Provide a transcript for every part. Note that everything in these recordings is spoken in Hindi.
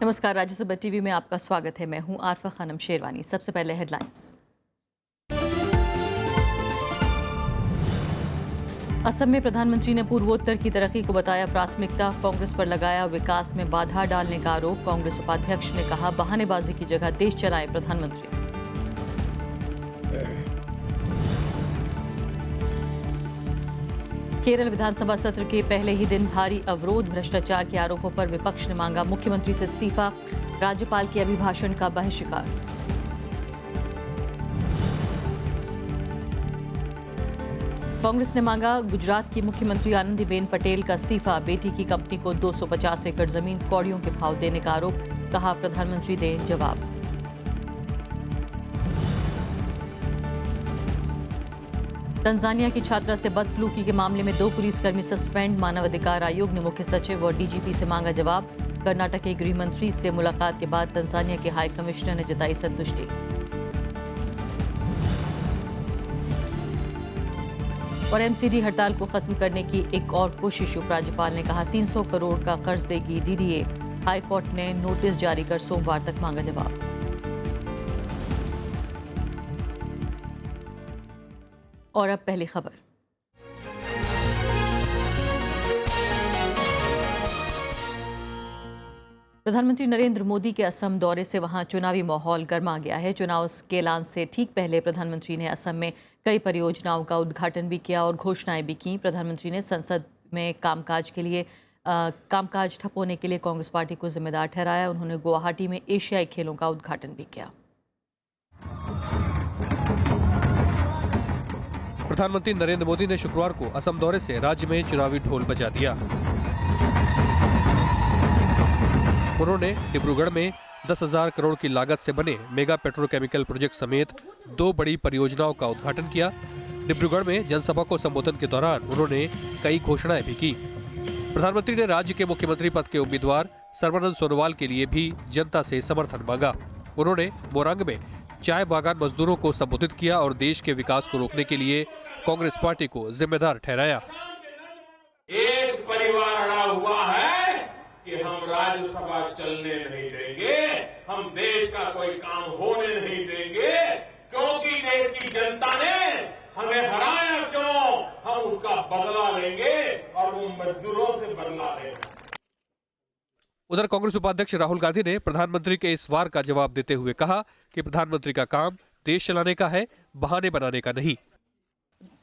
नमस्कार, राज्यसभा टीवी में आपका स्वागत है। मैं हूं आरफा खानम शेरवानी। सबसे पहले हेडलाइंस। असम में प्रधानमंत्री ने पूर्वोत्तर की तरक्की को बताया प्राथमिकता। कांग्रेस पर लगाया विकास में बाधा डालने का आरोप। कांग्रेस उपाध्यक्ष ने कहा बहानेबाजी की जगह देश चलाएं प्रधानमंत्री। केरल विधानसभा सत्र के पहले ही दिन भारी अवरोध। भ्रष्टाचार के आरोपों पर विपक्ष ने मांगा मुख्यमंत्री से इस्तीफा। राज्यपाल के अभिभाषण का बहिष्कार। कांग्रेस ने मांगा गुजरात की मुख्यमंत्री आनंदीबेन पटेल का इस्तीफा। बेटी की कंपनी को 250 एकड़ जमीन कौड़ियों के भाव देने का आरोप। कहा प्रधानमंत्री दें जवाब। तंजानिया की छात्रा से बदसलूकी के मामले में 2 पुलिसकर्मी सस्पेंड। मानवाधिकार आयोग ने मुख्य सचिव और डीजीपी से मांगा जवाब। कर्नाटक के गृह मंत्री से मुलाकात के बाद तंजानिया के हाई कमिश्नर ने जताई संतुष्टि। और एमसीडी हड़ताल को खत्म करने की एक और कोशिश। उपराज्यपाल ने कहा 300 करोड़ का कर्ज देगी डीडीए। हाईकोर्ट ने नोटिस जारी कर सोमवार तक मांगा जवाब। और अब पहली खबर। प्रधानमंत्री नरेंद्र मोदी के असम दौरे से वहां चुनावी माहौल गर्मा गया है। चुनाव के ऐलान से ठीक पहले प्रधानमंत्री ने असम में कई परियोजनाओं का उद्घाटन भी किया और घोषणाएं भी की। प्रधानमंत्री ने संसद में कामकाज ठप होने के लिए कांग्रेस पार्टी को जिम्मेदार ठहराया। उन्होंने गुवाहाटी में एशियाई खेलों का उद्घाटन भी किया। प्रधानमंत्री नरेंद्र मोदी ने शुक्रवार को असम दौरे से राज्य में चुनावी ढोल बजा दिया। उन्होंने डिब्रूगढ़ में 10,000 करोड़ की लागत से बने मेगा पेट्रोकेमिकल प्रोजेक्ट समेत 2 बड़ी परियोजनाओं का उद्घाटन किया। डिब्रूगढ़ में जनसभा को संबोधन के दौरान उन्होंने कई घोषणाएं भी की। प्रधानमंत्री ने राज्य के मुख्यमंत्री पद के उम्मीदवार सर्बानंद सोनोवाल के लिए भी जनता से समर्थन मांगा। उन्होंने मोरंग में चाय बागान मजदूरों को संबोधित किया और देश के विकास को रोकने के लिए कांग्रेस पार्टी को जिम्मेदार ठहराया। एक परिवार अड़ा हुआ है कि हम राज्यसभा चलने नहीं देंगे, हम देश का कोई काम होने नहीं देंगे, क्योंकि देश की जनता ने हमें हराया क्यों, हम उसका बदला लेंगे और वो मजदूरों से बदला लेंगे। उधर कांग्रेस उपाध्यक्ष राहुल गांधी ने प्रधानमंत्री के इस वार का जवाब देते हुए कहा कि प्रधानमंत्री का काम देश चलाने का है, बहाने बनाने का नहीं।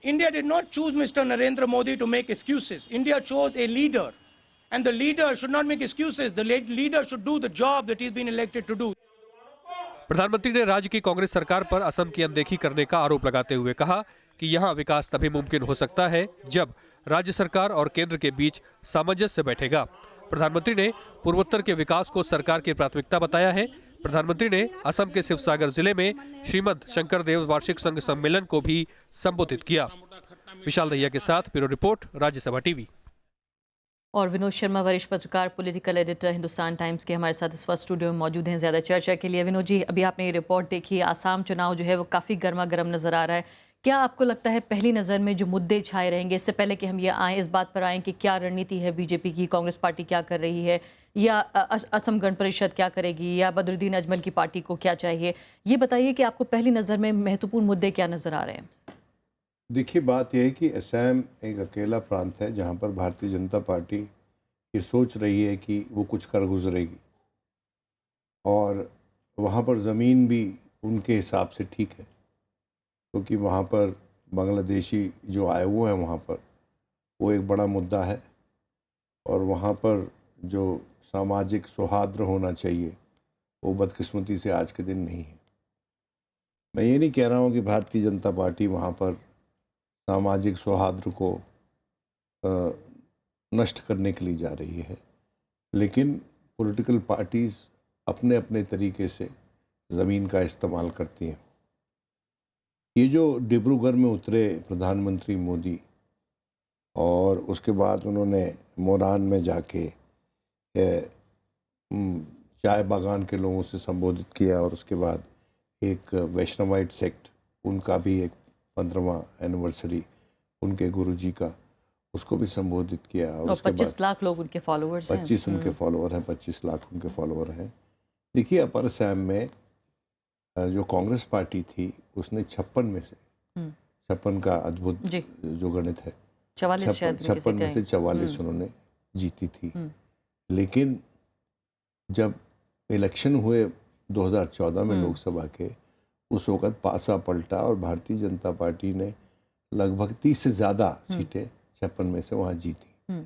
India did not choose Mr. Narendra Modi to make excuses. India chose a leader, and the leader should not make excuses. The leader should do the job that he's been elected to do. प्रधानमंत्री ने राज्य की कांग्रेस सरकार पर असम की अनदेखी करने का आरोप लगाते हुए कहा कि यहां विकास तभी मुमकिन हो सकता है जब राज्य सरकार और केंद्र के बीच सामंजस्य बैठेगा। प्रधानमंत्री ने पूर्वोत्तर के विकास को सरकार की प्राथमिकता बताया है। प्रधानमंत्री ने असम के शिवसागर जिले में श्रीमद शंकरदेव वार्षिक संघ सम्मेलन को भी संबोधित किया। विशाल दहिया के साथ ब्यूरो रिपोर्ट, राज्यसभा टीवी। और विनोद शर्मा, वरिष्ठ पत्रकार, पॉलिटिकल एडिटर, हिंदुस्तान टाइम्स के हमारे साथ इस वक्त स्टूडियो में मौजूद हैं ज्यादा चर्चा के लिए। विनोद जी, अभी आपने ये रिपोर्ट देखी, आसाम चुनाव जो है वो काफी गर्मा गर्म नजर आ रहा है। क्या आपको लगता है पहली नज़र में जो मुद्दे छाए रहेंगे, इससे पहले कि हम ये आए इस बात पर आएँ कि क्या रणनीति है बीजेपी की, कांग्रेस पार्टी क्या कर रही है, या असम गण परिषद क्या करेगी, या बदरुद्दीन अजमल की पार्टी को क्या चाहिए, ये बताइए कि आपको पहली नज़र में महत्वपूर्ण मुद्दे क्या नज़र आ रहे हैं? देखिए, बात यह है कि असम एक अकेला प्रांत है जहाँ पर भारतीय जनता पार्टी ये सोच रही है कि वो कुछ कर गुजरेगी, और वहाँ पर ज़मीन भी उनके हिसाब से ठीक है, क्योंकि वहाँ पर बांग्लादेशी जो आए हुए हैं वहाँ पर वो एक बड़ा मुद्दा है, और वहाँ पर जो सामाजिक सौहार्द होना चाहिए वो बदकिस्मती से आज के दिन नहीं है। मैं ये नहीं कह रहा हूँ कि भारतीय जनता पार्टी वहाँ पर सामाजिक सौहार्द को नष्ट करने के लिए जा रही है, लेकिन पॉलिटिकल पार्टीज़ अपने अपने तरीके से ज़मीन का इस्तेमाल करती हैं। ये जो डिब्रूगढ़ में उतरे प्रधानमंत्री मोदी और उसके बाद उन्होंने मोरान में जाके चाय बागान के लोगों से संबोधित किया, और उसके बाद एक वैष्णवाइट सेक्ट, उनका भी एक 15वां एनिवर्सरी उनके गुरुजी का उसको भी संबोधित किया। और उसके 25 लाख लोग उनके फॉलोअर्स हैं। 25 उनके फॉलोअर हैं, 25 लाख उनके फॉलोअर हैं। देखिए अपर असम में जो कांग्रेस पार्टी थी उसने 56 में से 56 का अद्भुत जी। जो गणित है, 44 शायद उनकी 56 में से सीटें 44 उन्होंने जीती थी। लेकिन जब इलेक्शन हुए 2014 में लोकसभा के, उस वक़्त पासा पलटा और भारतीय जनता पार्टी ने लगभग 30 से ज़्यादा सीटें 56 में से वहाँ जीती।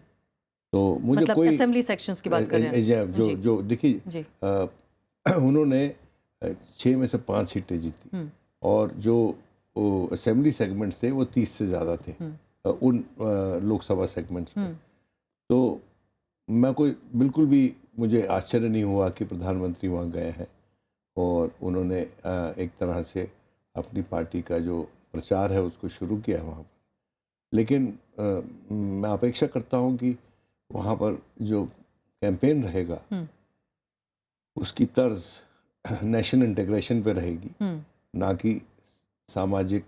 तो मुझे मतलब कोई असेंबली सेक्शंस की बात कर रहे हैं। जो जो देखिए जी। उन्होंने 6 में से 5 सीटें जीती और जो असेंबली सेगमेंट्स थे वो 30 से ज़्यादा थे उन लोकसभा सेगमेंट्स में। तो मैं कोई बिल्कुल भी मुझे आश्चर्य नहीं हुआ कि प्रधानमंत्री वहाँ गए हैं और उन्होंने एक तरह से अपनी पार्टी का जो प्रचार है उसको शुरू किया वहाँ पर। लेकिन मैं अपेक्षा करता हूँ कि वहाँ पर जो कैंपेन रहेगा उसकी तर्ज नेशन इंटीग्रेशन पे रहेगी, ना कि सामाजिक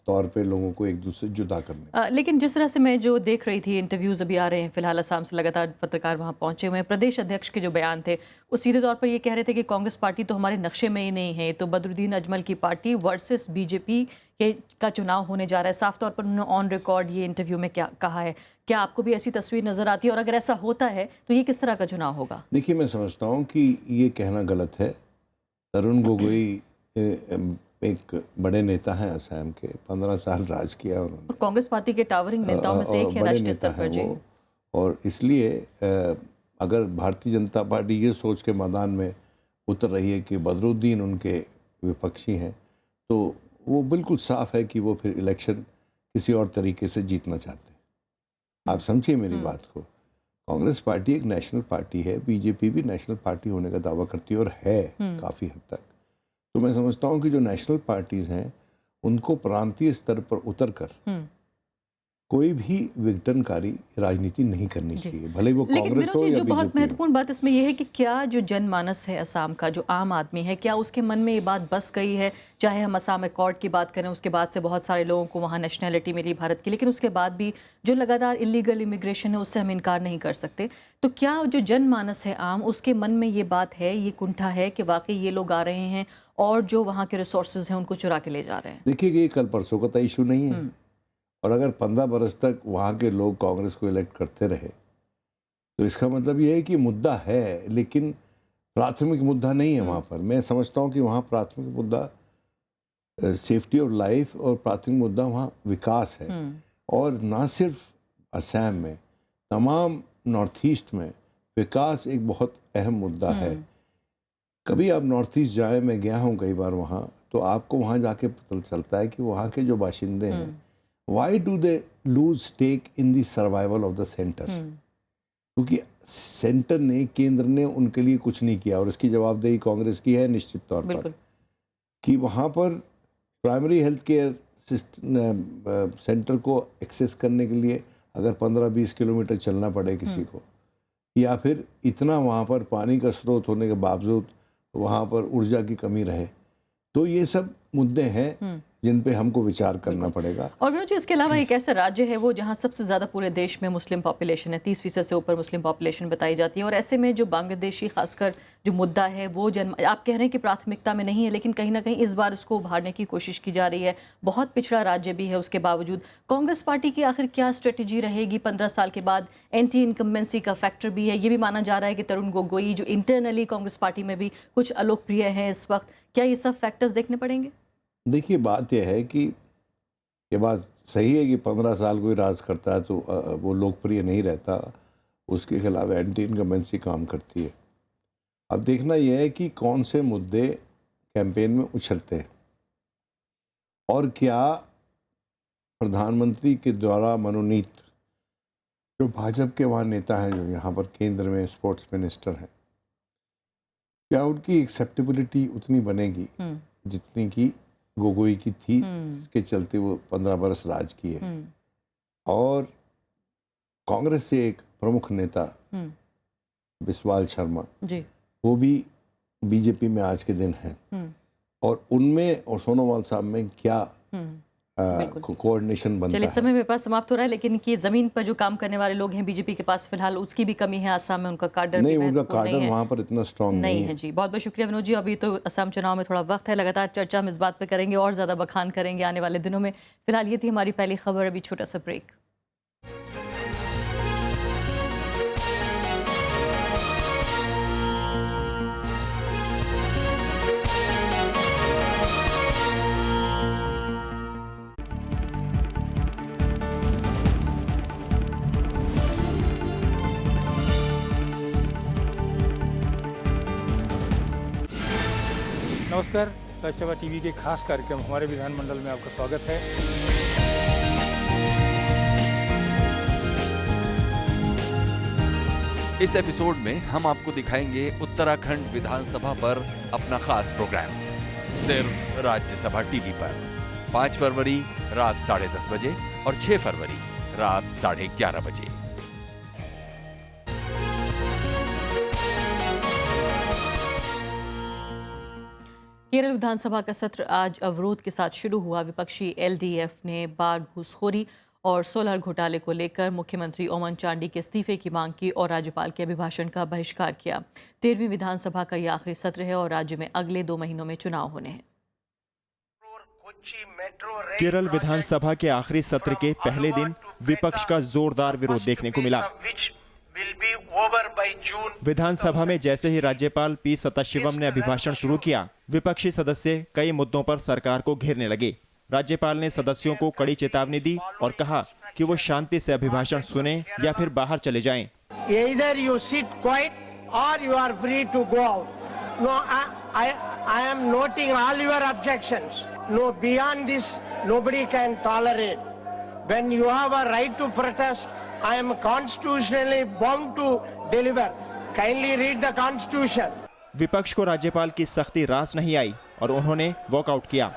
तौर पे लोगों को एक दूसरे से जुदा करने। लेकिन जिस तरह से मैं जो देख रही थी, इंटरव्यूज़ अभी आ रहे हैं फिलहाल असम से, लगातार पत्रकार वहाँ पहुँचे हुए हैं। प्रदेश अध्यक्ष के जो बयान थे वो सीधे तौर पर ये कह रहे थे कि कांग्रेस पार्टी तो हमारे नक्शे में ही नहीं है, तो बदरुद्दीन अजमल की पार्टी वर्सेस बीजेपी का चुनाव होने जा रहा है। साफ तौर पर उन्होंने ऑन रिकॉर्ड ये इंटरव्यू में क्या कहा है। क्या आपको भी ऐसी तस्वीर नज़र आती है, और अगर ऐसा होता है तो ये किस तरह का चुनाव होगा? देखिए मैं समझता हूँ कि ये कहना गलत है। तरुण गोगोई एक बड़े नेता हैं असम के, 15 साल राज किया उन्होंने। और कांग्रेस पार्टी के टावरिंग नेताओं में से एक है राष्ट्रीय स्तर पर। जी। और इसलिए अगर भारतीय जनता पार्टी ये सोच के मैदान में उतर रही है कि बदरुद्दीन उनके विपक्षी हैं, तो वो बिल्कुल साफ है कि वो फिर इलेक्शन किसी और तरीके से जीतना चाहते हैं। आप समझिए मेरी बात को। कांग्रेस पार्टी एक नेशनल पार्टी है, बीजेपी भी नेशनल पार्टी होने का दावा करती है और है काफ़ी हद तक। तो मैं समझता हूँ कि जो नेशनल पार्टीज़ हैं उनको प्रांतीय स्तर पर उतर कर कोई भी विघटनकारी राजनीति नहीं करनी चाहिए, भले वो कांग्रेस हो या जो बहुत बीजेपी हो। महत्वपूर्ण बात इसमें यह है कि क्या जो जनमानस है असम का, जो आम आदमी है, क्या उसके मन में ये बात बस गई है? चाहे हम असम अकॉर्ड की बात करें, उसके बाद से बहुत सारे लोगों को वहाँ नेशनैलिटी मिली भारत की, लेकिन उसके बाद भी जो लगातार इलीगल इमिग्रेशन है उससे हम इनकार नहीं कर सकते। तो क्या जो जनमानस है आम, उसके मन में ये बात है, ये कुंठा है कि वाकई ये लोग आ रहे हैं और जो वहाँ के रिसोर्सेज हैं उनको चुरा के ले जा रहे हैं? देखिए ये कल परसों का इशू नहीं है, और अगर 15 बरस तक वहाँ के लोग कांग्रेस को इलेक्ट करते रहे तो इसका मतलब ये है कि मुद्दा है, लेकिन प्राथमिक मुद्दा नहीं है वहाँ पर। मैं समझता हूँ कि वहाँ प्राथमिक मुद्दा सेफ्टी ऑफ लाइफ और प्राथमिक मुद्दा वहाँ विकास है। और ना सिर्फ असम में, तमाम नॉर्थ ईस्ट में विकास एक बहुत अहम मुद्दा है। कभी आप नॉर्थ ईस्ट जाए, मैं गया हूँ कई बार वहाँ, तो आपको वहाँ जाके पता चलता है कि वहाँ के जो बाशिंदे हैं, why do they lose stake in the survival of the centre? क्योंकि सेंटर ने, केंद्र ने उनके लिए कुछ नहीं किया, और इसकी जवाबदेही कांग्रेस की है निश्चित तौर पर, कि वहाँ पर प्राइमरी हेल्थ केयर सेंटर को एक्सेस करने के लिए अगर 15-20 किलोमीटर चलना पड़े किसी को, या फिर इतना वहाँ पर पानी का स्रोत होने के बावजूद वहाँ पर ऊर्जा की कमी रहे, तो ये सब मुद्दे हैं जिन पे हमको विचार करना पड़ेगा। और विनोद जी, इसके अलावा एक ऐसा राज्य है वो जहाँ सबसे ज़्यादा पूरे देश में मुस्लिम पॉपुलेशन है, 30% से ऊपर मुस्लिम पॉपुलेशन बताई जाती है, और ऐसे में जो बांग्लादेशी खासकर जो मुद्दा है वो आप कह रहे हैं कि प्राथमिकता में नहीं है, लेकिन कहीं ना कहीं इस बार उसको उभारने की कोशिश की जा रही है। बहुत पिछड़ा राज्य भी है, उसके बावजूद कांग्रेस पार्टी की आखिर क्या स्ट्रेटेजी रहेगी 15 साल के बाद? एंटी इनकम्बेंसी का फैक्टर भी है, ये भी माना जा रहा है कि तरुण गोगोई जो इंटरनली कांग्रेस पार्टी में भी कुछ अलोकप्रिय हैं इस वक्त, क्या ये सब फैक्टर्स देखने पड़ेंगे? देखिए बात यह है कि ये बात सही है कि 15 साल कोई राज करता है तो वो लोकप्रिय नहीं रहता, उसके खिलाफ एंटी इनकम्बेंसी काम करती है। अब देखना यह है कि कौन से मुद्दे कैंपेन में उछलते हैं, और क्या प्रधानमंत्री के द्वारा मनोनीत जो भाजपा के वहाँ नेता हैं, जो यहाँ पर केंद्र में स्पोर्ट्स मिनिस्टर हैं, क्या उनकी एक्सेप्टेबिलिटी उतनी बनेगी जितनी की गोगोई की थी, जिसके चलते वो 15 बरस राज किए। और कांग्रेस से एक प्रमुख नेता बिस्वाल शर्मा जी, वो भी बीजेपी में आज के दिन हैं, और उनमें और सोनोवाल साहब में क्या कोऑर्डिनेशन बनता चलिए, है। समय मेरे पास समाप्त हो रहा है, लेकिन कि जमीन पर जो काम करने वाले लोग हैं बीजेपी के पास फिलहाल उसकी भी कमी है। असम में उनका कार्डर नहीं, भी उनका महत्वपूर्ण कार्डर नहीं है। वहाँ पर इतना स्ट्रांग नहीं नहीं है है। जी। बहुत बहुत शुक्रिया विनोद जी। अभी तो असम चुनाव में थोड़ा वक्त है, लगातार चर्चा हम इस बात पे करेंगे और ज़्यादा बखान करेंगे आने वाले दिनों में। फिलहाल ये थी हमारी पहली खबर। अभी छोटा सा ब्रेक। नमस्कार, राज्यसभा टीवी के खास कार्यक्रम हमारे विधानमंडल में आपका स्वागत है। इस एपिसोड में हम आपको दिखाएंगे उत्तराखंड विधानसभा पर अपना खास प्रोग्राम सिर्फ राज्यसभा टीवी पर 5 फरवरी रात 10:30 बजे और 6 फरवरी रात 11:30 बजे। केरल विधानसभा का सत्र आज अवरोध के साथ शुरू हुआ। विपक्षी एलडीएफ ने बाढ़, घूसखोरी और सोलर घोटाले को लेकर मुख्यमंत्री ओमन चांडी के इस्तीफे की मांग की और राज्यपाल के अभिभाषण का बहिष्कार किया। 13वीं विधानसभा का यह आखिरी सत्र है और राज्य में अगले 2 महीनों में चुनाव होने हैं। केरल विधानसभा के आखिरी सत्र के पहले दिन विपक्ष का जोरदार विरोध देखने को मिला। विधानसभा में जैसे ही राज्यपाल पी सदाशिवम ने अभिभाषण शुरू किया, विपक्षी सदस्य कई मुद्दों पर सरकार को घेरने लगे। राज्यपाल ने सदस्यों को कड़ी चेतावनी दी और कहा कि वो शांति से अभिभाषण सुने या फिर बाहर चले जाएं। Either you sit quiet or you are free to go out. No, I am noting all your objections. No, beyond this, nobody can tolerate. When you have a right to protest, I am constitutionally bound to deliver. Kindly read the Constitution. विपक्ष को राज्यपाल की सख्ती रास नहीं आई और उन्होंने वॉकआउट किया।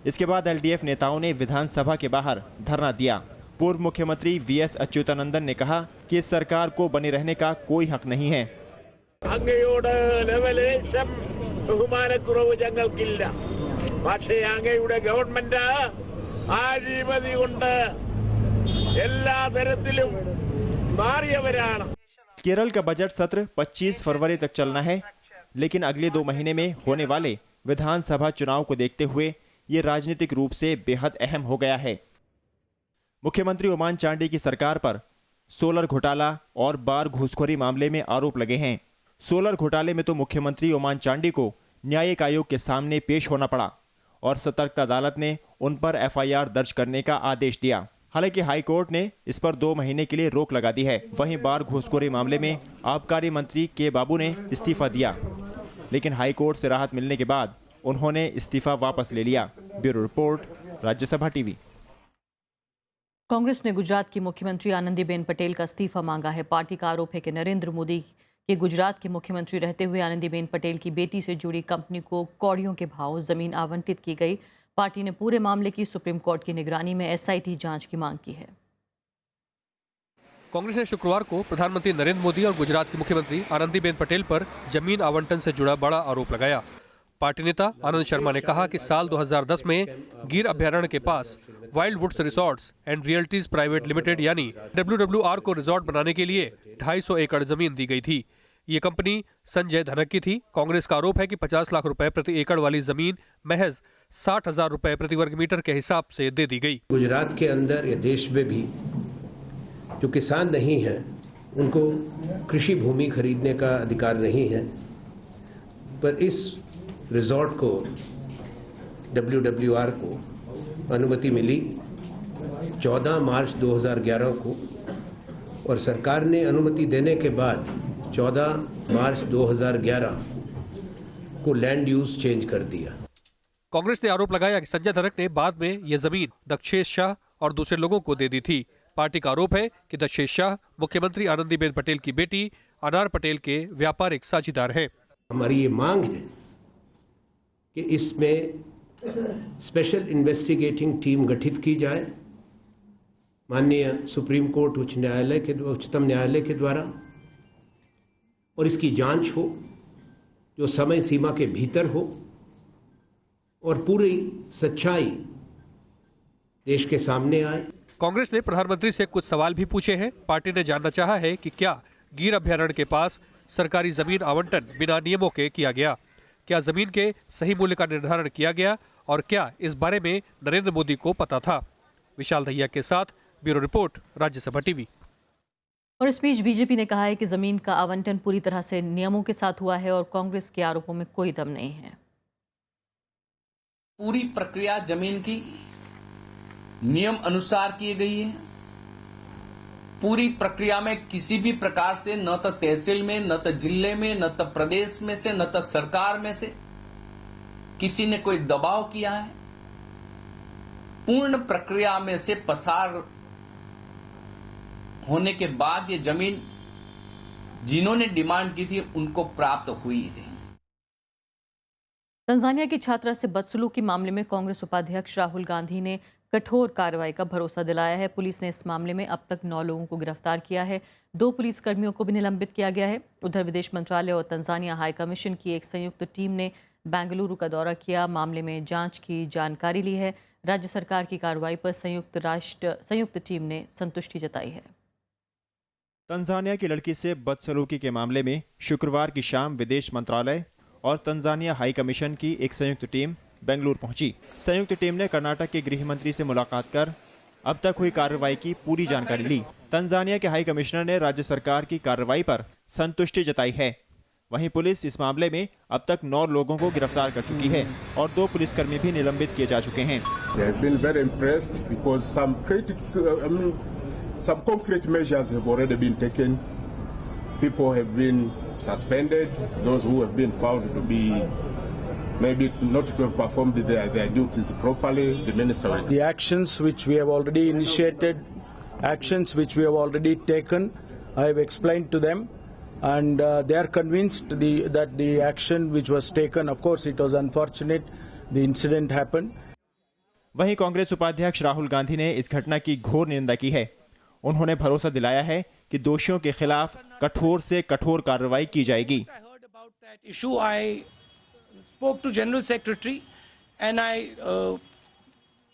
इसके बाद एलडीएफ नेताओं ने विधानसभा के बाहर धरना दिया। पूर्व मुख्यमंत्री वीएस अच्युतानंदन ने कहा कि इस सरकार को बने रहने का कोई हक नहीं है। केरल का बजट सत्र 25 फरवरी तक चलना है, लेकिन अगले 2 महीने में होने वाले विधानसभा चुनाव को देखते हुए ये राजनीतिक रूप से बेहद अहम हो गया है। मुख्यमंत्री ओमान चांडी की सरकार पर सोलर घोटाला और बाढ़ घूसखोरी मामले में आरोप लगे हैं। सोलर घोटाले में तो मुख्यमंत्री ओमान चांडी को न्यायिक आयोग के सामने पेश होना पड़ा और सतर्कता अदालत ने उन पर एफआईआर दर्ज करने का आदेश दिया। हालांकि हाई कोर्ट ने इस पर 2 महीने के लिए रोक लगा दी है। वहीं बाढ़ घूसखोरी मामले में आबकारी मंत्री के बाबू ने इस्तीफा दिया, लेकिन हाई कोर्ट से राहत मिलने के बाद उन्होंने इस्तीफा वापस ले लिया। Bureau report, Rajya Sabha TV. Congress ने गुजरात की मुख्यमंत्री आनंदीबेन पटेल का इस्तीफा मांगा है। पार्टी का आरोप है कि नरेंद्र मोदी के गुजरात के मुख्यमंत्री रहते हुए आनंदीबेन पटेल की बेटी से जुड़ी कंपनी को कौड़ियों के भाव जमीन आवंटित की गई। पार्टी ने पूरे मामले की सुप्रीम कोर्ट की निगरानी में एसआईटी जांच की मांग की है। कांग्रेस ने शुक्रवार को प्रधानमंत्री नरेंद्र मोदी और गुजरात की मुख्यमंत्री आनंदीबेन पटेल पर जमीन आवंटन से जुड़ा बड़ा आरोप लगाया। पार्टी नेता आनंद शर्मा ने कहा कि साल 2010 में गिर अभयारण्य के पास wild woods resorts and realties private limited यानी WWR को रिजॉर्ट बनाने के लिए 250 एकड़ जमीन दी गई थी। ये कंपनी संजय धनक की थी। कांग्रेस का आरोप है कि 50 लाख रुपए प्रति एकड़ वाली जमीन महज 60,000 रुपए प्रति वर्ग मीटर के हिसाब से दे दी गई। गुजरात के अंदर या देश में भी जो किसान नहीं है उनको कृषि भूमि खरीदने का अधिकार नहीं है, पर इस रिजॉर्ट को WWR को अनुमति मिली 14 मार्च 2011 को और सरकार ने अनुमति देने के बाद 14 मार्च 2011 को लैंड यूज चेंज कर दिया। कांग्रेस ने आरोप लगाया कि संजय धनक ने बाद में यह जमीन दक्षेश शाह और दूसरे लोगों को दे दी थी। पार्टी का आरोप है कि दक्षेश शाह मुख्यमंत्री आनंदीबेन पटेल की बेटी अनार पटेल के व्यापारिक साझीदार हैं। हमारी ये मांग है कि इसमें स्पेशल इन्वेस्टिगेटिंग टीम गठित की जाए माननीय सुप्रीम कोर्ट उच्चतम न्यायालय के द्वारा और इसकी जांच हो जो समय सीमा के भीतर हो और पूरी सच्चाई देश के सामने आए। कांग्रेस ने प्रधानमंत्री से कुछ सवाल भी पूछे हैं। पार्टी ने जानना चाहा है कि क्या गिर अभ्यारण्य के पास सरकारी जमीन आवंटन बिना नियमों के किया गया, क्या जमीन के सही मूल्य का निर्धारण किया गया और क्या इस बारे में नरेंद्र मोदी को पता था। विशाल दहिया के साथ ब्यूरो रिपोर्ट, राज्यसभा टीवी। और इस बीच बीजेपी ने कहा है कि जमीन का आवंटन पूरी तरह से नियमों के साथ हुआ है और कांग्रेस के आरोपों में कोई दम नहीं है। पूरी प्रक्रिया जमीन की नियम अनुसार की गई है। पूरी प्रक्रिया में किसी भी प्रकार से न तो तहसील में, न तो जिले में, न तो प्रदेश में से, न तो सरकार में से किसी ने कोई दबाव किया है। पूर्ण प्रक्रिया में से पसार होने के बाद ये जमीन जिन्होंने डिमांड की थी उनको प्राप्त हुई थी। तंजानिया की छात्रा से बदसलूकी मामले में कांग्रेस उपाध्यक्ष राहुल गांधी ने कठोर कार्रवाई का भरोसा दिलाया है। पुलिस ने इस मामले में अब तक 9 लोगों को गिरफ्तार किया है। 2 पुलिसकर्मियों को भी निलंबित किया गया है। उधर विदेश मंत्रालय और तंजानिया हाई कमीशन की एक संयुक्त टीम ने बेंगलुरु का दौरा किया, मामले में जांच की जानकारी ली है। राज्य सरकार की कार्रवाई पर संयुक्त टीम ने संतुष्टि जताई है। तंजानिया की लड़की से बदसलूकी के मामले में शुक्रवार की शाम विदेश मंत्रालय और तंजानिया हाई कमीशन की एक संयुक्त टीम बेंगलुरु पहुंची। संयुक्त टीम ने कर्नाटक के गृह मंत्री से मुलाकात कर अब तक हुई कार्रवाई की पूरी जानकारी ली। तंजानिया के हाई कमिश्नर ने राज्य सरकार की कार्रवाई पर संतुष्टि जताई है। वहीं पुलिस इस मामले में अब तक 9 लोगों को गिरफ्तार कर चुकी है और 2 पुलिसकर्मी भी निलंबित किए जा चुके हैं। Some concrete measures have already been taken. People have been suspended. Those who have been found to be maybe not to have performed their duties properly, the minister. The actions which we have already initiated, actions which we have already taken, I have explained to them, and they are convinced that the action which was taken, of course, it was unfortunate, the incident happened. वहीं कांग्रेस उपाध्यक्ष राहुल गांधी ने इस घटना की घोर निंदा की है। उन्होंने भरोसा दिलाया है कि दोषियों के खिलाफ कठोर से कठोर कार्रवाई की जाएगी। I spoke to General Secretary and I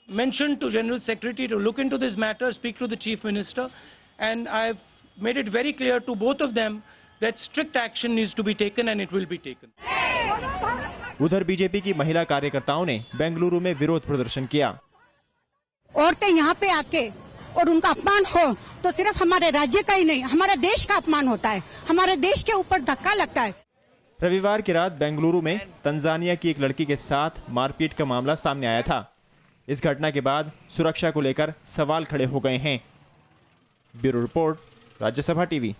mentioned to General Secretary to look into this matter, speak to the Chief Minister, and I've made it very clear to both of them that strict action needs to be taken and it will be taken. उधर बीजेपी की महिला कार्यकर्ताओं ने बेंगलुरु में विरोध प्रदर्शन किया। औरतें यहाँ पे आके और उनका अपमान हो तो सिर्फ हमारे राज्य का ही नहीं, हमारे देश का अपमान होता है, हमारे देश के ऊपर धक्का लगता है। रविवार की रात बेंगलुरु में तंजानिया की एक लड़की के साथ मारपीट का मामला सामने आया था। इस घटना के बाद सुरक्षा को लेकर सवाल खड़े हो गए हैं। Bureau report, Rajya Sabha TV.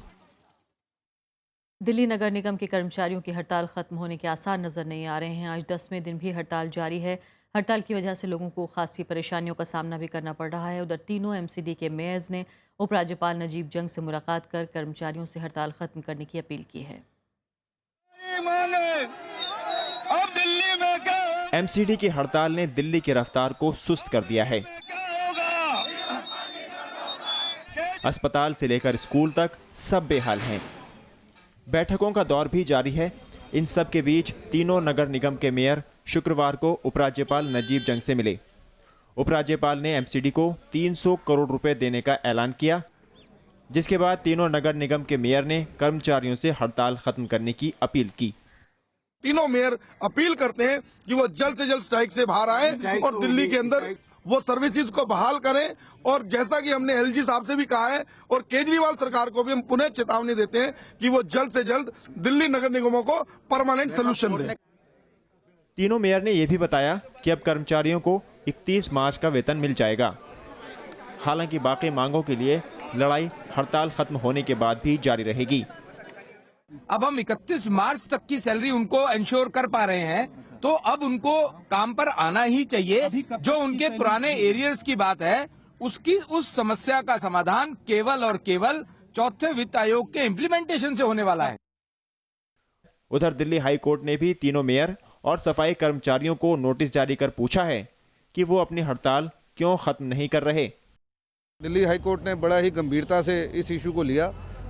Delhi नगर निगम के कर्मचारियों की हड़ताल खत्म होने के आसार नजर नहीं आ रहे हैं। आज 10वें दिन भी हड़ताल जारी है। हड़ताल की वजह से लोगों को खासी परेशानियों का सामना भी करना पड़ रहा है। उधर तीनों एमसीडी के मेयर्स ने उपराज्यपाल नजीब जंग से मुलाकात कर कर्मचारियों से हड़ताल खत्म करने की अपील की है। एमसीडी की हड़ताल ने दिल्ली की रफ्तार को सुस्त कर दिया है। अस्पताल से लेकर स्कूल तक सब बेहाल हैं। बैठकों का दौर भी जारी है। इन सब के बीच तीनों नगर निगम के मेयर शुक्रवार को उपराज्यपाल नजीब जंग से मिले। उपराज्यपाल ने एमसीडी को 300 करोड़ रुपए देने का ऐलान किया, जिसके बाद तीनों नगर निगम के मेयर ने कर्मचारियों से हड़ताल खत्म करने की अपील की। तीनों मेयर अपील करते हैं कि वो जल्द से जल्द स्ट्राइक से बाहर आए और दिल्ली के अंदर वो सर्विसेज को बहाल करें। और जैसा कि हमने एलजी साहब से भी कहा है और केजरीवाल सरकार को भी हम पुनः चेतावनी देते हैं कि वो जल्द से जल्द दिल्ली नगर निगमों को परमानेंट सोल्यूशन दें। तीनों मेयर ने यह भी बताया कि अब कर्मचारियों को 31 मार्च का वेतन मिल जाएगा। हालांकि बाकी मांगों के लिए लड़ाई हड़ताल खत्म होने के बाद भी जारी रहेगी। अब हम 31 मार्च तक की सैलरी उनको इंश्योर कर पा रहे हैं, तो अब उनको काम पर आना ही चाहिए। जो उनके पुराने एरियर्स की बात है, उसकी उस समस्या का समाधान केवल और केवल चौथे वित्त आयोग के इम्प्लीमेंटेशन से होने वाला है। उधर दिल्ली हाई कोर्ट ने भी तीनों मेयर और सफाई कर्मचारियों को नोटिस जारी कर पूछा है कि वो अपनी हड़ताल क्यों खत्म नहीं कर रहे। दिल्ली हाई कोर्ट ने बड़ा ही गंभीरता से इस इशू को लिया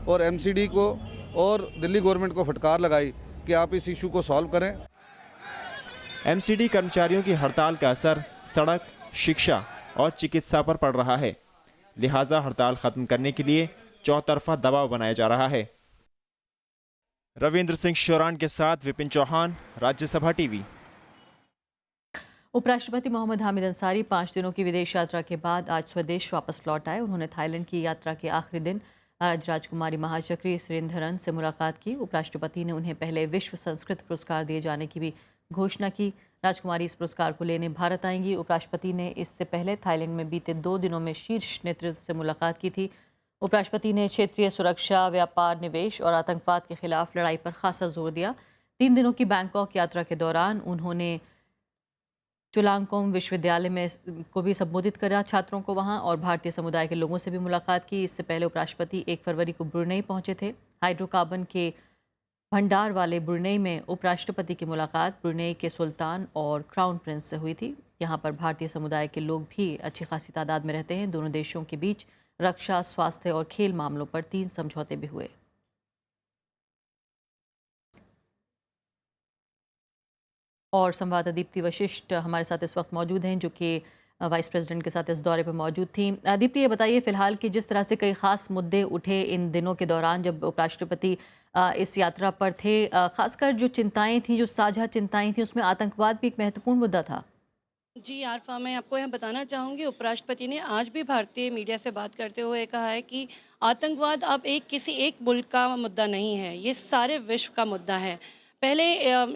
और एमसीडी को और दिल्ली गवर्नमेंट को फटकार लगाई कि आप इस इशू को सॉल्व करें। एमसीडी कर्मचारियों की हड़ताल का असर सड़क, शिक्षा और चिकित्सा पर पड़ रहा है। लिहाजा हड़ताल खत्म करने के लिए चौतरफा दबाव बनाया जा रहा है। रविंद्र सिंह शोरान के साथ विपिन चौहान, राज्यसभा टीवी। उपराष्ट्रपति मोहम्मद हामिद अंसारी 5 दिनों की विदेश यात्रा के बाद आज स्वदेश वापस लौट आए। उन्होंने थाईलैंड की यात्रा के आखिरी दिन आज राजकुमारी महाचक्री सुरेंद्रन से मुलाकात की। उपराष्ट्रपति ने उन्हें पहले विश्व संस्कृत पुरस्कार दिए जाने की भी घोषणा की। राजकुमारी इस पुरस्कार को लेने भारत आएंगी। उपराष्ट्रपति ने इससे पहले थाईलैंड में बीते 2 दिनों में शीर्ष नेतृत्व से मुलाकात की थी। उपराष्ट्रपति ने क्षेत्रीय सुरक्षा, व्यापार, निवेश और आतंकवाद के खिलाफ लड़ाई पर खासा जोर दिया। 3 दिनों की बैंकॉक यात्रा के दौरान उन्होंने चुलांगकोम विश्वविद्यालय में को भी संबोधित करा छात्रों को वहां और भारतीय समुदाय के लोगों से भी मुलाकात की। इससे पहले उपराष्ट्रपति 1 फरवरी को ब्रुनेई पहुंचे थे। हाइड्रोकार्बन के भंडार वाले ब्रुनेई में उपराष्ट्रपति की मुलाकात ब्रुनेई के सुल्तान और क्राउन प्रिंस से हुई थी। यहां पर भारतीय समुदाय के लोग भी अच्छी खासी तादाद में रहते हैं। दोनों देशों के बीच रक्षा, स्वास्थ्य और खेल मामलों पर 3 समझौते भी हुए। और संवाददाता दीप्ति वशिष्ठ हमारे साथ इस वक्त मौजूद हैं, जो कि वाइस प्रेसिडेंट के साथ इस दौरे पर मौजूद थी। दीप्ति, ये बताइए फिलहाल कि जिस तरह से कई खास मुद्दे उठे इन दिनों के दौरान जब उपराष्ट्रपति इस यात्रा पर थे, खासकर जो चिंताएं थी, जो साझा चिंताएं थी, उसमें आतंकवाद भी एक महत्वपूर्ण मुद्दा था। जी आरफा, मैं आपको यहाँ बताना चाहूँगी, उपराष्ट्रपति ने आज भी भारतीय मीडिया से बात करते हुए कहा है कि आतंकवाद अब किसी एक मुल्क का मुद्दा नहीं है, ये सारे विश्व का मुद्दा है। पहले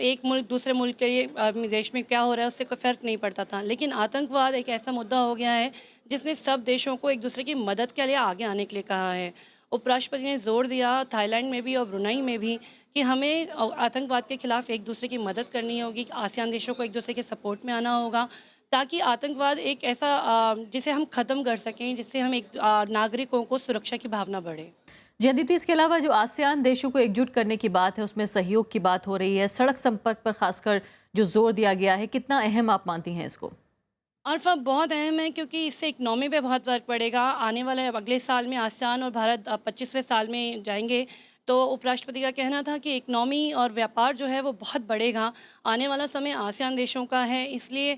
एक मुल्क दूसरे मुल्क के लिए देश में क्या हो रहा है उससे कोई फ़र्क नहीं पड़ता था, लेकिन आतंकवाद एक ऐसा मुद्दा हो गया है जिसने सब देशों को एक दूसरे की मदद के लिए आगे आने के लिए कहा है। उपराष्ट्रपति ने जोर दिया थाईलैंड में भी और ब्रुनेई में भी कि हमें आतंकवाद के खिलाफ एक दूसरे की मदद करनी होगी, आसियान देशों को एक दूसरे के सपोर्ट में आना होगा ताकि आतंकवाद एक ऐसा जिसे हम ख़त्म कर सकें, जिससे हम एक नागरिकों को सुरक्षा की भावना बढ़े। जयदीप्ति, इसके अलावा जो आसियान देशों को एकजुट करने की बात है, उसमें सहयोग की बात हो रही है, सड़क संपर्क पर खासकर जो जोर दिया गया है, कितना अहम आप मानती हैं इसको? अरफा, बहुत अहम है क्योंकि इससे इकनॉमी पे बहुत फ़र्क पड़ेगा। आने वाले अगले साल में आसियान और भारत 25वें साल में जाएंगे, तो उपराष्ट्रपति का कहना था कि इकनॉमी और व्यापार जो है वो बहुत बढ़ेगा। आने वाला समय आसियान देशों का है, इसलिए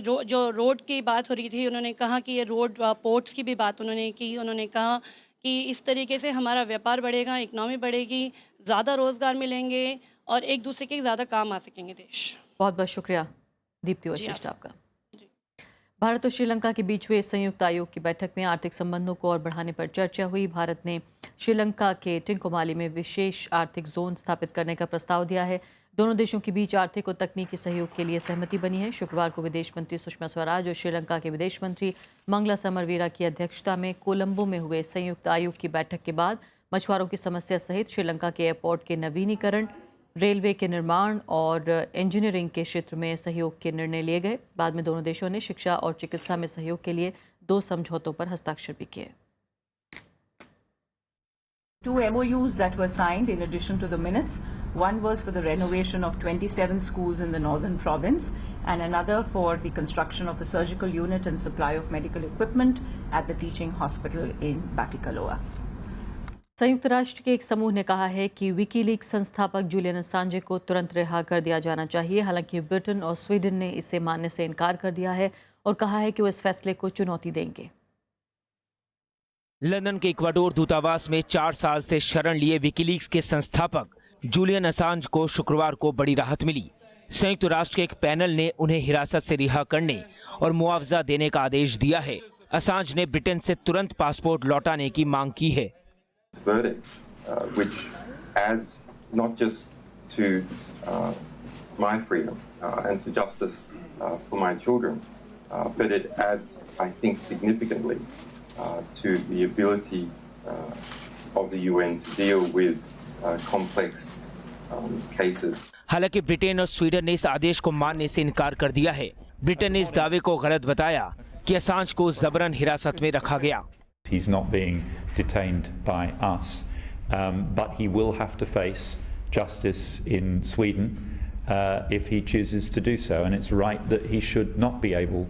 जो रोड की बात हो रही थी, उन्होंने कहा कि ये रोड, पोर्ट्स की भी बात उन्होंने की। उन्होंने कहा कि इस तरीके से हमारा व्यापार बढ़ेगा, इकनॉमी बढ़ेगी, ज़्यादा रोज़गार मिलेंगे और एक दूसरे के ज़्यादा काम आ सकेंगे देश। बहुत बहुत शुक्रिया दीप्ति वशिष्ठ आपका। भारत और श्रीलंका के बीच हुए संयुक्त आयोग की बैठक में आर्थिक संबंधों को और बढ़ाने पर चर्चा हुई। भारत ने श्रीलंका के टिंकोमाली में विशेष आर्थिक जोन स्थापित करने का प्रस्ताव दिया है। दोनों देशों के बीच आर्थिक और तकनीकी सहयोग के लिए सहमति बनी है। शुक्रवार को विदेश मंत्री सुषमा स्वराज और श्रीलंका के विदेश मंत्री मंगला समरवीरा की अध्यक्षता में कोलंबो में हुए संयुक्त आयोग की बैठक के बाद मछुआरों की समस्या सहित श्रीलंका के एयरपोर्ट के नवीनीकरण, रेलवे के निर्माण और इंजीनियरिंग के क्षेत्र में सहयोग के निर्णय लिए गए। बाद में दोनों देशों ने शिक्षा और चिकित्सा में सहयोग के लिए 2 समझौतों पर हस्ताक्षर भी किए। 2 MOUs that were signed in addition to the minutes. One was for the renovation of 27 schools in the northern province and another for the construction of a surgical unit and supply of medical equipment at the teaching hospital in Batticaloa. संयुक्त राष्ट्र के एक समूह ने कहा है कि विकीलीक्स संस्थापक जूलियन असांजे को तुरंत रिहा कर दिया जाना चाहिए। हालांकि ब्रिटेन और स्वीडन ने इसे मानने से इनकार कर दिया है और कहा है कि वो इस फैसले को चुनौती देंगे। लंदन के इक्वाडोर दूतावास में 4 साल से शरण लिए विकीलीक्स के संस्थापक जूलियन असांज को शुक्रवार को बड़ी राहत मिली। संयुक्त राष्ट्र के एक पैनल ने उन्हें हिरासत से रिहा करने और मुआवजा देने का आदेश दिया है। असांज ने ब्रिटेन से तुरंत पासपोर्ट लौटाने की मांग की है। Verdict, which adds not just to my freedom and to justice for my children, but it adds, I think, significantly to the ability of the UN to deal with complex cases. हालांकि ब्रिटेन और स्वीडन ने इस आदेश को मानने से इनकार कर दिया है। ब्रिटेन ने इस दावे को गलत बताया कि असांज को जबरन हिरासत में रखा गया। He's not being detained by us, but he will have to face justice in Sweden if he chooses to do so, and it's right that he should not be able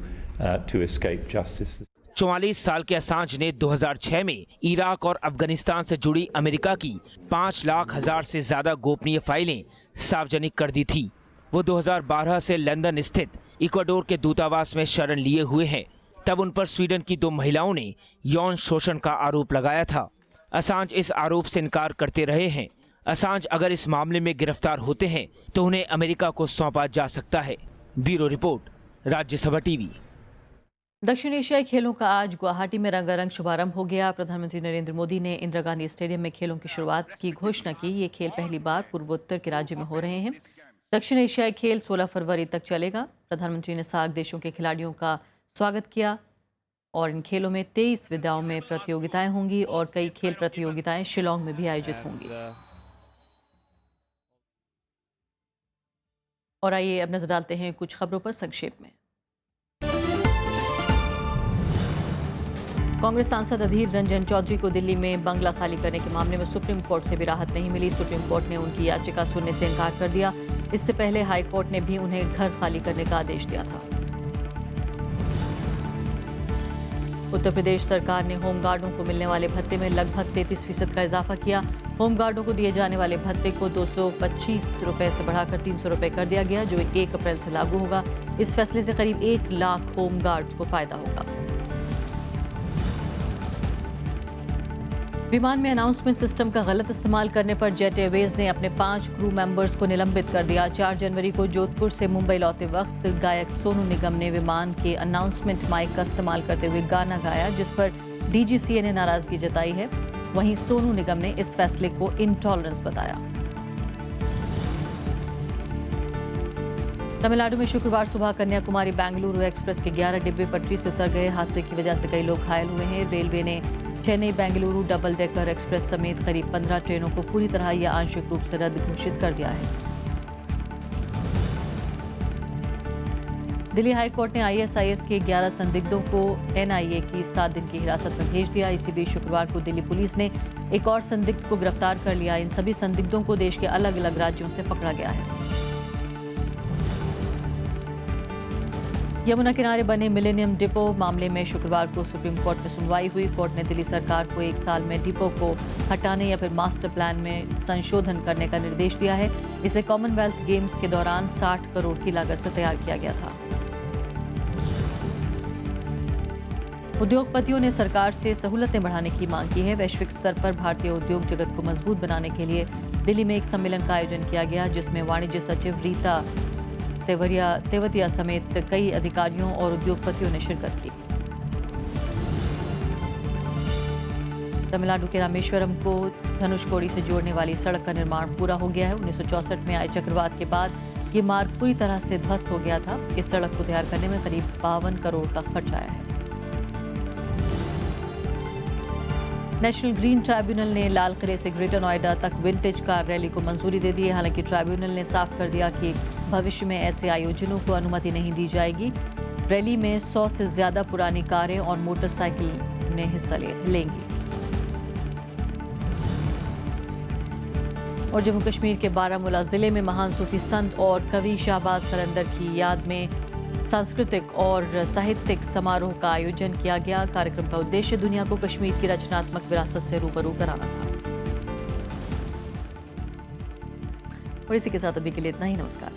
to escape justice. 44 साल के असांज ने 2006 में इराक और अफगानिस्तान से जुड़ी अमेरिका की 5 लाख से ज्यादा गोपनीय फाइलें सार्वजनिक कर दी थी। वो 2012 से लंदन स्थित इक्वाडोर के दूतावास में शरण लिए हुए हैं। तब उन पर स्वीडन की 2 महिलाओं ने यौन शोषण का आरोप लगाया था। असांज इस आरोप से इनकार करते रहे हैं। असांज अगर इस मामले में गिरफ्तार होते हैं तो उन्हें अमेरिका को सौंपा जा सकता है। Bureau report, Rajya Sabha TV. दक्षिण एशियाई खेलों का आज गुवाहाटी में रंगारंग शुभारंभ हो गया। प्रधानमंत्री नरेंद्र मोदी ने इंदिरा गांधी स्टेडियम में खेलों की शुरुआत की घोषणा की। ये खेल पहली बार पूर्वोत्तर के राज्य में हो रहे हैं। दक्षिण एशियाई खेल 16 फरवरी तक चलेगा। प्रधानमंत्री ने सार्क देशों के खिलाड़ियों का स्वागत किया और इन खेलों में 23 विधाओं में प्रतियोगिताएं होंगी और कई खेल प्रतियोगिताएं शिलोंग में भी आयोजित होंगी। और आइए अब नजर डालते हैं कुछ खबरों पर संक्षेप में। कांग्रेस सांसद अधीर रंजन चौधरी को दिल्ली में बंगला खाली करने के मामले में सुप्रीम कोर्ट से भी राहत नहीं मिली। सुप्रीम कोर्ट ने उनकी याचिका सुनने से इनकार कर दिया। इससे पहले हाई कोर्ट ने भी उन्हें घर खाली करने का आदेश दिया था। उत्तर प्रदेश सरकार ने होमगार्डों को मिलने वाले भत्ते में लगभग 33% का इजाफा किया। होमगार्डों को दिए जाने वाले भत्ते को 225 रुपए से बढ़ाकर 300 रुपए कर दिया गया, जो 1 अप्रैल से लागू होगा। इस फैसले से करीब 1 लाख होमगार्ड्स को फायदा होगा। विमान में अनाउंसमेंट सिस्टम का गलत इस्तेमाल करने पर जेट एयरवेज ने अपने 5 क्रू मेंबर्स को निलंबित कर दिया। 4 जनवरी को जोधपुर से मुंबई लौते वक्त गायक सोनू निगम ने विमान के अनाउंसमेंट माइक का इस्तेमाल करते हुए गाना गाया, जिस पर डीजीसीए ने नाराजगी जताई है। वहीं सोनू निगम ने इस फैसले को इंटॉलरेंस बताया। तमिलनाडु में शुक्रवार सुबह कन्याकुमारी बेंगलुरु एक्सप्रेस के 11 डिब्बे पटरी से उतर गए। हादसे की वजह से कई लोग घायल हुए हैं। रेलवे ने Chennai Bengaluru double decker express समेत करीब 15 ट्रेनों को पूरी तरह या आंशिक रूप से रद्द घोषित कर दिया है। दिल्ली हाई कोर्ट ने आईएसआईएस के 11 संदिग्धों को एनआईए की 7 दिन की हिरासत में भेज दिया। इसी बीच शुक्रवार को दिल्ली पुलिस ने एक और संदिग्ध को गिरफ्तार कर लिया। इन सभी संदिग्धों को देश के अलग अलग राज्यों से पकड़ा गया है। यमुना किनारे बने मिलेनियम डिपो मामले में शुक्रवार को सुप्रीम कोर्ट में सुनवाई हुई। कोर्ट ने दिल्ली सरकार को 1 साल में डिपो को हटाने या फिर मास्टर प्लान में संशोधन करने का निर्देश दिया है। इसे कॉमनवेल्थ गेम्स के दौरान 60 करोड़ की लागत से तैयार किया गया था। उद्योगपतियों ने सरकार से सहूलतें बढ़ाने की मांग की है। वैश्विक स्तर पर भारतीय उद्योग जगत को मजबूत बनाने के लिए दिल्ली में एक सम्मेलन का आयोजन किया गया, जिसमें वाणिज्य सचिव रीता तेवतिया समेत कई अधिकारियों और उद्योगपतियों ने शिरकत की। तमिलनाडु के रामेश्वरम को धनुषकोडी से जोड़ने वाली सड़क का निर्माण पूरा हो गया है। 1964 में आए चक्रवात के बाद ये मार्ग पूरी तरह से ध्वस्त हो गया था। इस सड़क को तैयार करने में करीब 52 करोड़ का खर्च आया है। नेशनल ग्रीन ट्राइब्यूनल ने लाल किले से ग्रेटर नोएडा तक विंटेज कार रैली को मंजूरी दे दी है। हालांकि ट्राइब्यूनल ने साफ कर दिया कि भविष्य में ऐसे आयोजनों को अनुमति नहीं दी जाएगी। रैली में 100 से ज्यादा पुरानी कारें और मोटरसाइकिल ने हिस्सा लेंगी। और जम्मू कश्मीर के बारामूला जिले में महान सूफी संत और कवि शाहबाज कलंदर की याद में सांस्कृतिक और साहित्यिक समारोह का आयोजन किया गया। कार्यक्रम का उद्देश्य दुनिया को कश्मीर की रचनात्मक विरासत से रूबरू कराना था। और इसी के साथ अभी के लिए इतना ही। नमस्कार।